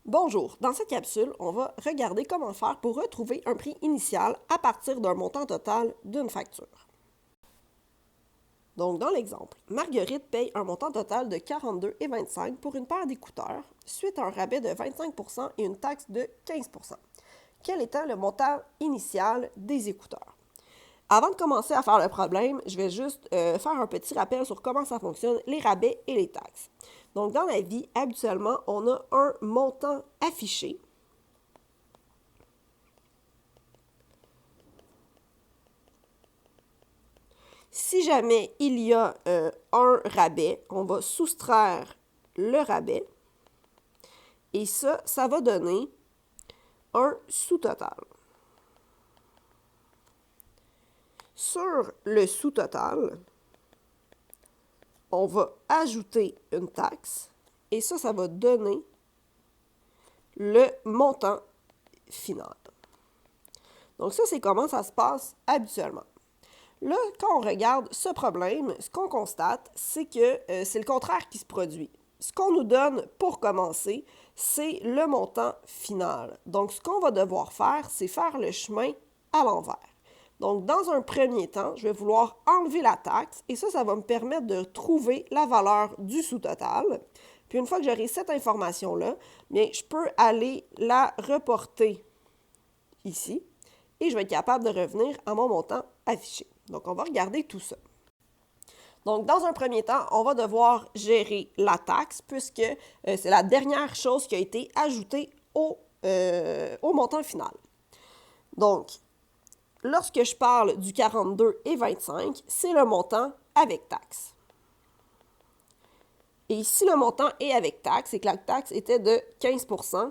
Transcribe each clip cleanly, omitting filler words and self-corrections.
Bonjour, dans cette capsule, on va regarder comment faire pour retrouver un prix initial à partir d'un montant total d'une facture. Donc, dans l'exemple, Marguerite paye un montant total de 42,25 pour une paire d'écouteurs, suite à un rabais de 25 et une taxe de 15 Quel était le montant initial des écouteurs? Avant de commencer à faire le problème, je vais juste faire un petit rappel sur comment ça fonctionne, les rabais et les taxes. Donc, dans la vie, habituellement, on a un montant affiché. Si jamais il y a un rabais, on va soustraire le rabais et ça va donner un sous-total. Sur le sous-total, on va ajouter une taxe et ça va donner le montant final. Donc ça, c'est comment ça se passe habituellement. Là, quand on regarde ce problème, ce qu'on constate, c'est que c'est le contraire qui se produit. Ce qu'on nous donne pour commencer, c'est le montant final. Donc, ce qu'on va devoir faire, c'est faire le chemin à l'envers. Donc, dans un premier temps, je vais vouloir enlever la taxe et ça va me permettre de trouver la valeur du sous-total. Puis, une fois que j'aurai cette information-là, bien, je peux aller la reporter ici et je vais être capable de revenir à mon montant affiché. Donc, on va regarder tout ça. Donc, dans un premier temps, on va devoir gérer la taxe puisque c'est la dernière chose qui a été ajoutée au montant final. Donc, lorsque je parle du 42,25, c'est le montant avec taxe. Et si le montant est avec taxe et que la taxe était de 15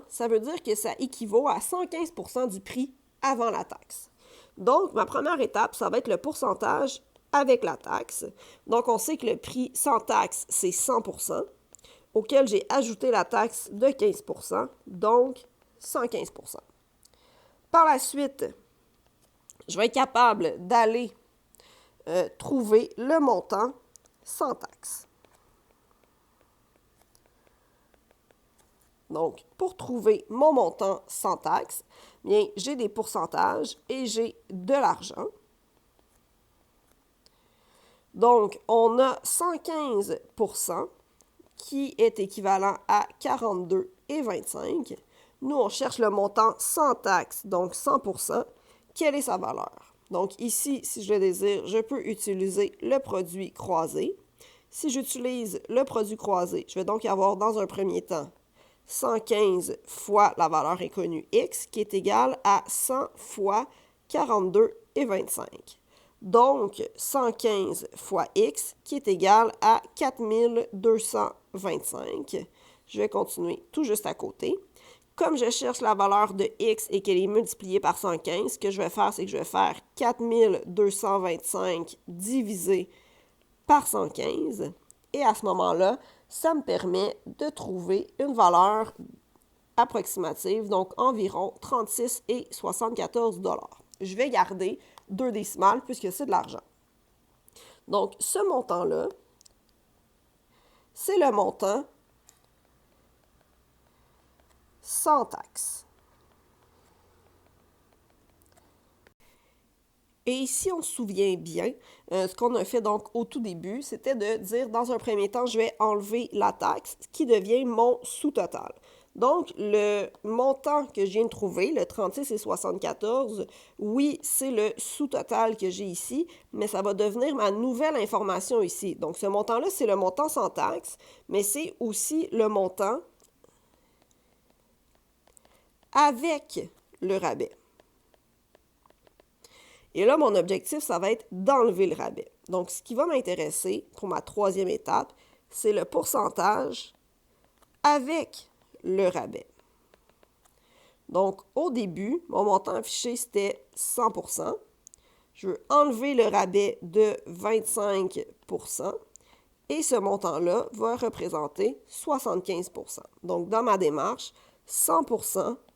ça veut dire que ça équivaut à 115 du prix avant la taxe. Donc, ma première étape, ça va être le pourcentage avec la taxe. Donc, on sait que le prix sans taxe, c'est 100 auquel j'ai ajouté la taxe de 15 donc 115 Par la suite, je vais être capable d'aller trouver le montant sans taxe. Donc, pour trouver mon montant sans taxe, bien, j'ai des pourcentages et j'ai de l'argent. Donc, on a 115 qui est équivalent à 42,25. Nous, on cherche le montant sans taxe, donc 100 Quelle est sa valeur? Donc, ici, si je le désire, je peux utiliser le produit croisé. Si j'utilise le produit croisé, je vais donc avoir dans un premier temps 115 fois la valeur inconnue x, qui est égale à 100 fois 42,25. Donc, 115 fois x, qui est égal à 4225. Je vais continuer tout juste à côté. Comme je cherche la valeur de x et qu'elle est multipliée par 115, ce que je vais faire, c'est que je vais faire 4225 divisé par 115. Et à ce moment-là, ça me permet de trouver une valeur approximative, donc environ 36,74 $. Je vais garder 2 décimales puisque c'est de l'argent. Donc, ce montant-là, c'est le montant sans taxe. Et si on se souvient bien, ce qu'on a fait donc au tout début, c'était de dire dans un premier temps, je vais enlever la taxe, qui devient mon sous-total. Donc, le montant que je viens de trouver, le 36,74, oui, c'est le sous-total que j'ai ici, mais ça va devenir ma nouvelle information ici. Donc, ce montant-là, c'est le montant sans taxe, mais c'est aussi le montant avec le rabais. Et là, mon objectif, ça va être d'enlever le rabais. Donc, ce qui va m'intéresser pour ma troisième étape, c'est le pourcentage avec le rabais. Donc, au début, mon montant affiché, c'était 100 Je veux enlever le rabais de 25 et ce montant-là va représenter 75 Donc, dans ma démarche, 100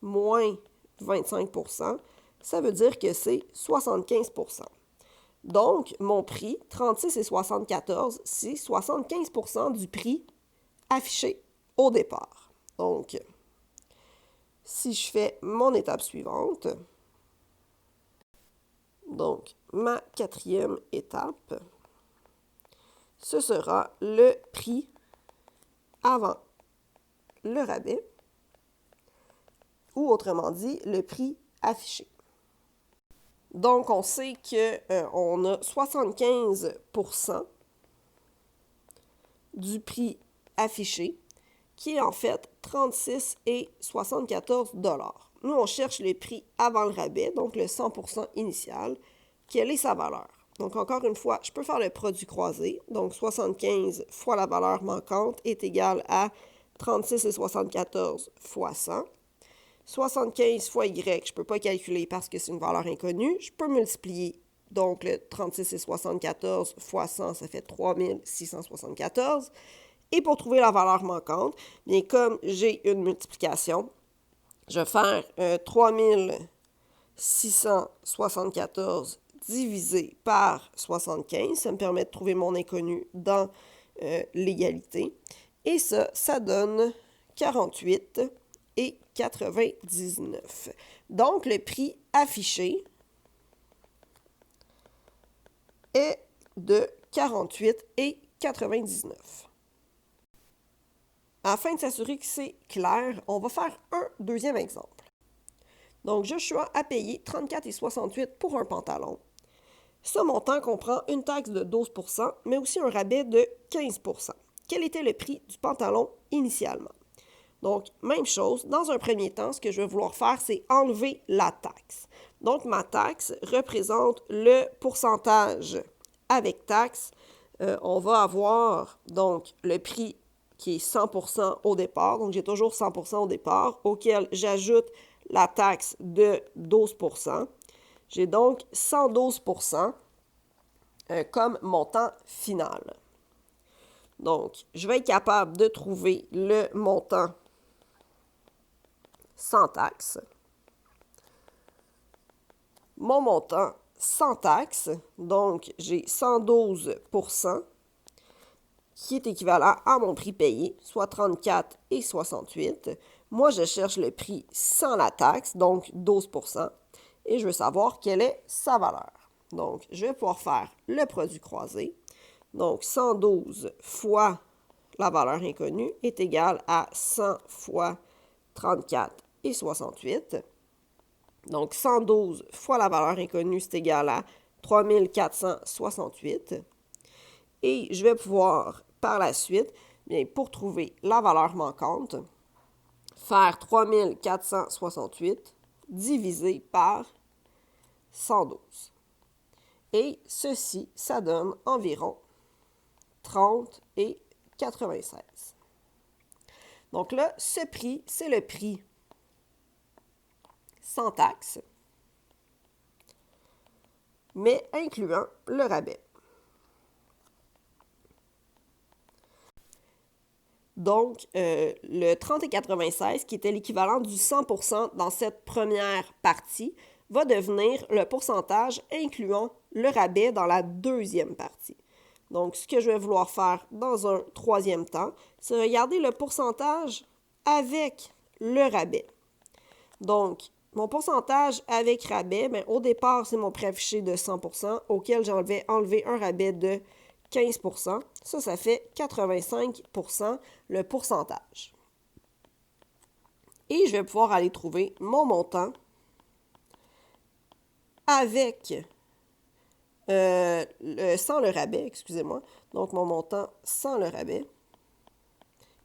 moins 25 ça veut dire que c'est 75 Donc, mon prix, 36,74, c'est 75 du prix affiché au départ. Donc, Si je fais mon étape suivante, donc ma quatrième étape, ce sera le prix avant le rabais, ou autrement dit, le prix affiché. Donc, on sait qu'on a 75% du prix affiché, qui est en fait 36,74 $. Nous, on cherche le prix avant le rabais, donc le 100% initial. Quelle est sa valeur? Donc, encore une fois, je peux faire le produit croisé. Donc, 75 fois la valeur manquante est égal à 36,74 fois 100. 75 fois Y, je ne peux pas calculer parce que c'est une valeur inconnue. Je peux multiplier. Donc, le 36,74 fois 100, ça fait 3674. Et pour trouver la valeur manquante, bien comme j'ai une multiplication, je vais faire 3674 divisé par 75. Ça me permet de trouver mon inconnu dans l'égalité. Et ça donne 48,99. Donc, le prix affiché est de 48,99. Afin de s'assurer que c'est clair, on va faire un deuxième exemple. Donc, Joshua a payé 34,68 pour un pantalon. Ce montant comprend une taxe de 12%, mais aussi un rabais de 15%. Quel était le prix du pantalon initialement? Donc, même chose, dans un premier temps, ce que je vais vouloir faire, c'est enlever la taxe. Donc, ma taxe représente le pourcentage avec taxe. On va avoir donc le prix qui est 100% au départ. Donc, j'ai toujours 100% au départ, auquel j'ajoute la taxe de 12%. J'ai donc 112% comme montant final. Donc, je vais être capable de trouver le montant sans taxe. Mon montant sans taxe, donc j'ai 112% qui est équivalent à mon prix payé, soit 34,68. Moi, je cherche le prix sans la taxe, donc 12%, et je veux savoir quelle est sa valeur. Donc, je vais pouvoir faire le produit croisé. Donc, 112 fois la valeur inconnue est égal à 100 fois 34,68. Donc, 112 fois la valeur inconnue, c'est égal à 3468. Et je vais pouvoir, par la suite, bien, pour trouver la valeur manquante, faire 3468 divisé par 112. Et ceci, ça donne environ 30,96. Donc là, ce prix, c'est le prix sans taxe, mais incluant le rabais. Donc, le 30,96, qui était l'équivalent du 100% dans cette première partie, va devenir le pourcentage incluant le rabais dans la deuxième partie. Donc, ce que je vais vouloir faire dans un troisième temps, c'est regarder le pourcentage avec le rabais. Donc, mon pourcentage avec rabais, bien, au départ, c'est mon préaffiché de 100%, auquel j'ai enlevé un rabais de 15%. Ça fait 85% le pourcentage. Et je vais pouvoir aller trouver mon montant avec sans le rabais, excusez-moi. Donc, mon montant sans le rabais,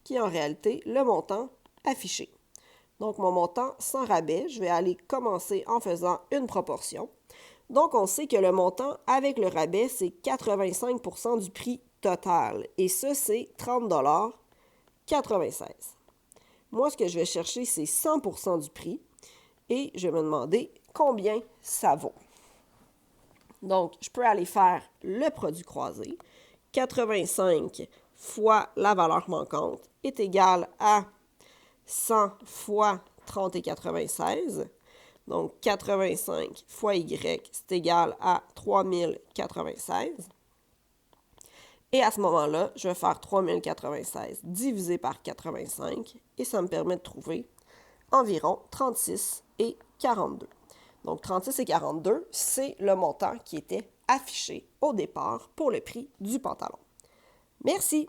qui est en réalité le montant affiché. Donc, mon montant sans rabais, je vais aller commencer en faisant une proportion. Donc, on sait que le montant avec le rabais, c'est 85% du prix total. Et ça, c'est 30,96 $. Moi, ce que je vais chercher, c'est 100% du prix. Et je vais me demander combien ça vaut. Donc, je peux aller faire le produit croisé. 85 fois la valeur manquante est égal à 100 fois 30,96. Donc, 85 fois Y, c'est égal à 3096. Et à ce moment-là, je vais faire 3096 divisé par 85 et ça me permet de trouver environ 36 et 42. Donc 36 et 42, c'est le montant qui était affiché au départ pour le prix du pantalon. Merci!